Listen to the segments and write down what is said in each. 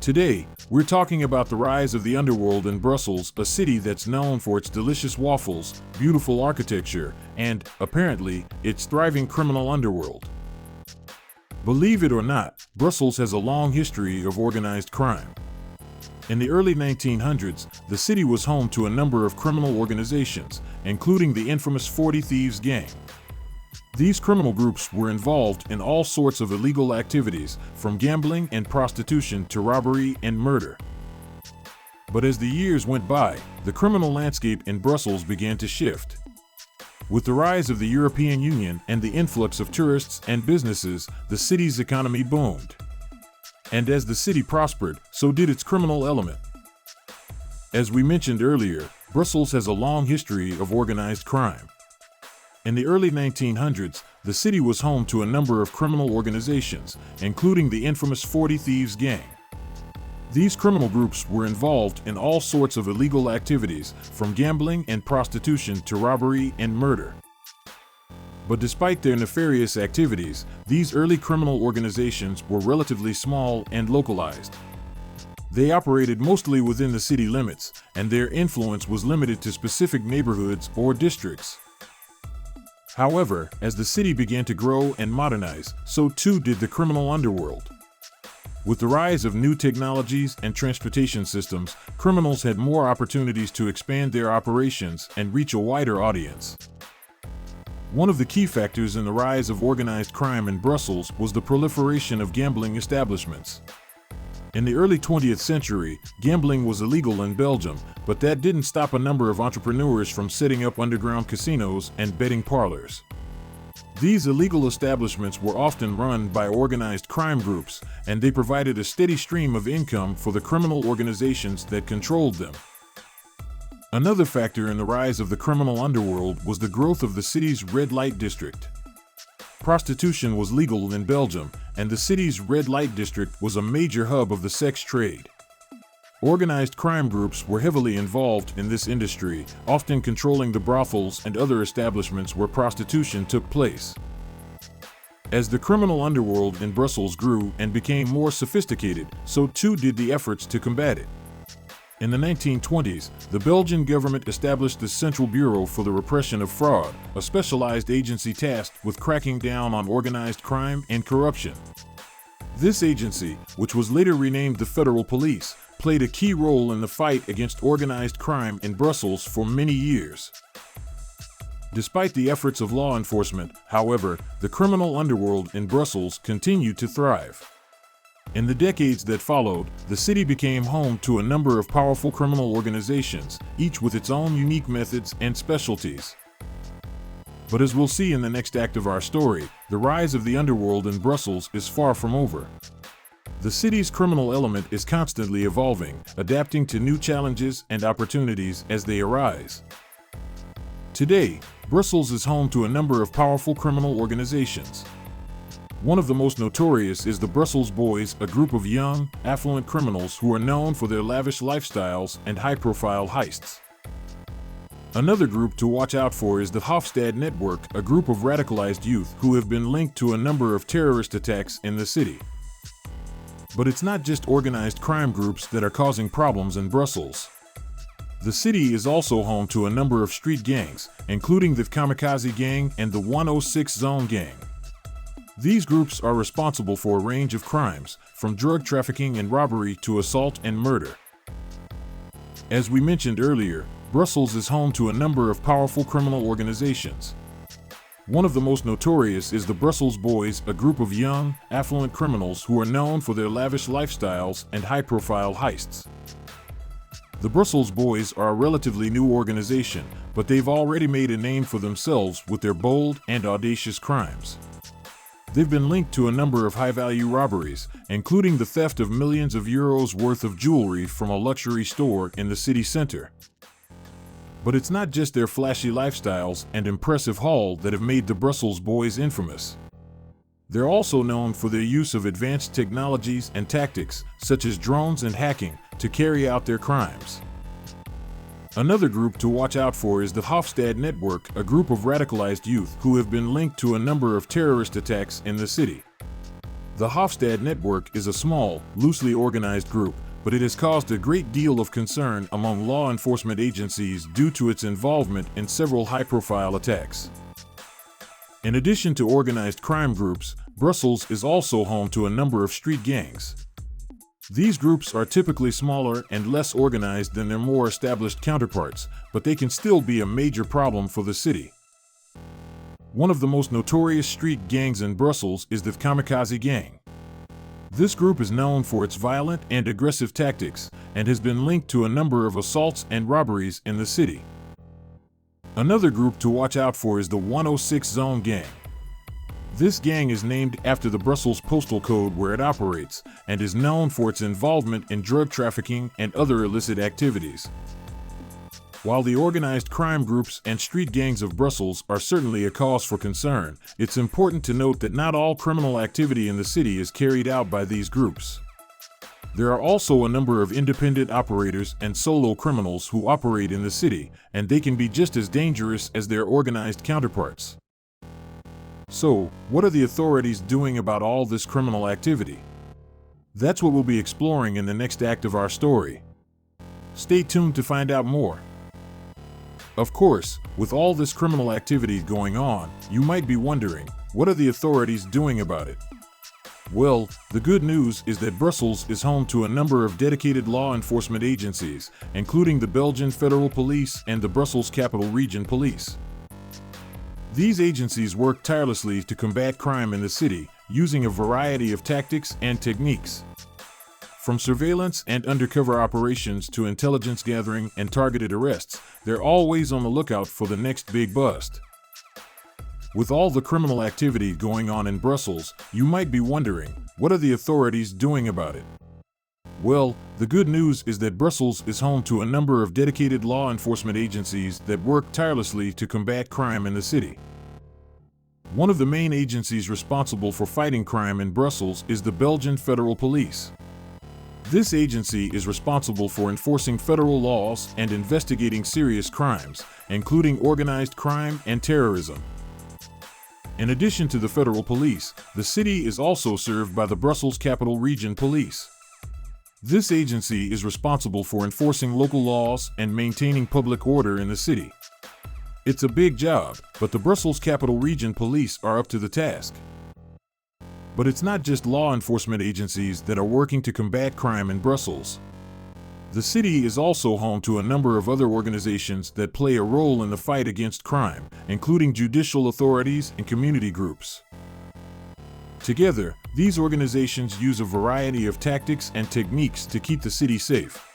Today, we're talking about the rise of the underworld in Brussels, a city that's known for its delicious waffles, beautiful architecture, and, apparently, its thriving criminal underworld. Believe it or not, Brussels has a long history of organized crime. In the early 1900s, the city was home to a number of criminal organizations, including the infamous 40 Thieves gang. These criminal groups were involved in all sorts of illegal activities, from gambling and prostitution to robbery and murder. But as the years went by, the criminal landscape in Brussels began to shift. With the rise of the European Union and the influx of tourists and businesses, the city's economy boomed. And as the city prospered, so did its criminal element. As we mentioned earlier, Brussels has a long history of organized crime. In the early 1900s, the city was home to a number of criminal organizations, including the infamous 40 Thieves gang. These criminal groups were involved in all sorts of illegal activities, from gambling and prostitution to robbery and murder. But despite their nefarious activities, these early criminal organizations were relatively small and localized. They operated mostly within the city limits, and their influence was limited to specific neighborhoods or districts. However, as the city began to grow and modernize, so too did the criminal underworld. With the rise of new technologies and transportation systems, criminals had more opportunities to expand their operations and reach a wider audience. One of the key factors in the rise of organized crime in Brussels was the proliferation of gambling establishments. In the early 20th century, gambling was illegal in Belgium, but that didn't stop a number of entrepreneurs from setting up underground casinos and betting parlors. These illegal establishments were often run by organized crime groups, and they provided a steady stream of income for the criminal organizations that controlled them. Another factor in the rise of the criminal underworld was the growth of the city's red light district. Prostitution was legal in Belgium, and the city's red light district was a major hub of the sex trade. Organized crime groups were heavily involved in this industry, often controlling the brothels and other establishments where prostitution took place. As the criminal underworld in Brussels grew and became more sophisticated, so too did the efforts to combat it. In the 1920s, the Belgian government established the Central Bureau for the Repression of Fraud, a specialized agency tasked with cracking down on organized crime and corruption. This agency, which was later renamed the Federal Police, played a key role in the fight against organized crime in Brussels for many years. Despite the efforts of law enforcement, however, the criminal underworld in Brussels continued to thrive. In the decades that followed, the city became home to a number of powerful criminal organizations, each with its own unique methods and specialties. But as we'll see in the next act of our story, the rise of the underworld in Brussels is far from over. The city's criminal element is constantly evolving, adapting to new challenges and opportunities as they arise. Today, Brussels is home to a number of powerful criminal organizations. One of the most notorious is the Brussels Boys, a group of young, affluent criminals who are known for their lavish lifestyles and high-profile heists. Another group to watch out for is the Hofstad Network, a group of radicalized youth who have been linked to a number of terrorist attacks in the city. But it's not just organized crime groups that are causing problems in Brussels. The city is also home to a number of street gangs, including the Kamikaze Gang and the 106 Zone Gang. These groups are responsible for a range of crimes, from drug trafficking and robbery to assault and murder. As we mentioned earlier, Brussels is home to a number of powerful criminal organizations. One of the most notorious is the Brussels Boys, a group of young, affluent criminals who are known for their lavish lifestyles and high-profile heists. The Brussels Boys are a relatively new organization, but they've already made a name for themselves with their bold and audacious crimes. They've been linked to a number of high-value robberies, including the theft of millions of euros worth of jewelry from a luxury store in the city center. But it's not just their flashy lifestyles and impressive haul that have made the Brussels Boys infamous. They're also known for their use of advanced technologies and tactics, such as drones and hacking, to carry out their crimes. Another group to watch out for is the Hofstad Network, a group of radicalized youth who have been linked to a number of terrorist attacks in the city. The Hofstad network is a small, loosely organized group, but it has caused a great deal of concern among law enforcement agencies due to its involvement in several high-profile attacks. In addition to organized crime groups, Brussels is also home to a number of street gangs. These groups are typically smaller and less organized than their more established counterparts, but they can still be a major problem for the city. One of the most notorious street gangs in Brussels is the Kamikaze Gang. This group is known for its violent and aggressive tactics and has been linked to a number of assaults and robberies in the city. Another group to watch out for is the 106 Zone Gang. This gang is named after the Brussels postal code where it operates and is known for its involvement in drug trafficking and other illicit activities. While the organized crime groups and street gangs of Brussels are certainly a cause for concern, it's important to note that not all criminal activity in the city is carried out by these groups. There are also a number of independent operators and solo criminals who operate in the city, and they can be just as dangerous as their organized counterparts. So, what are the authorities doing about all this criminal activity? That's what we'll be exploring in the next act of our story. Stay tuned to find out more. Of course, with all this criminal activity going on, you might be wondering, what are the authorities doing about it? Well, the good news is that Brussels is home to a number of dedicated law enforcement agencies, including the Belgian Federal Police and the Brussels Capital Region Police. These agencies work tirelessly to combat crime in the city, using a variety of tactics and techniques. From surveillance and undercover operations to intelligence gathering and targeted arrests, they're always on the lookout for the next big bust. With all the criminal activity going on in Brussels, you might be wondering, what are the authorities doing about it? Well, the good news is that Brussels is home to a number of dedicated law enforcement agencies that work tirelessly to combat crime in the city. One of the main agencies responsible for fighting crime in Brussels is the Belgian Federal Police. This agency is responsible for enforcing federal laws and investigating serious crimes, including organized crime and terrorism. In addition to the federal police, the city is also served by the Brussels Capital Region Police. This agency is responsible for enforcing local laws and maintaining public order in the city. It's a big job, but the Brussels Capital Region Police are up to the task. But it's not just law enforcement agencies that are working to combat crime in Brussels. The city is also home to a number of other organizations that play a role in the fight against crime, including judicial authorities and community groups. Together, these organizations use a variety of tactics and techniques to keep the city safe.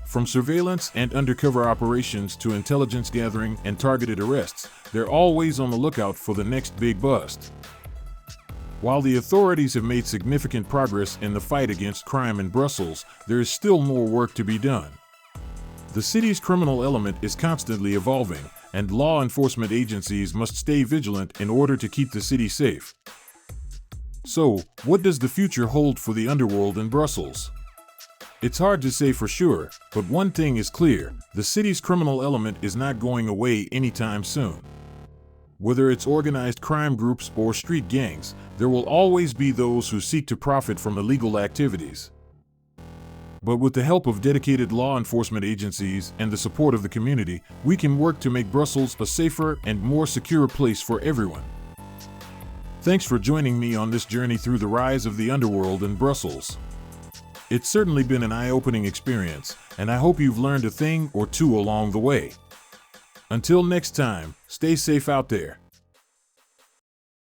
From surveillance and undercover operations to intelligence gathering and targeted arrests, they're always on the lookout for the next big bust. While the authorities have made significant progress in the fight against crime in Brussels, there is still more work to be done. The city's criminal element is constantly evolving, and law enforcement agencies must stay vigilant in order to keep the city safe. So, what does the future hold for the underworld in Brussels? It's hard to say for sure, but one thing is clear: the city's criminal element is not going away anytime soon. Whether it's organized crime groups or street gangs, there will always be those who seek to profit from illegal activities. But with the help of dedicated law enforcement agencies and the support of the community, we can work to make Brussels a safer and more secure place for everyone. Thanks for joining me on this journey through the rise of the underworld in Brussels. It's certainly been an eye-opening experience, and I hope you've learned a thing or two along the way. Until next time, stay safe out there.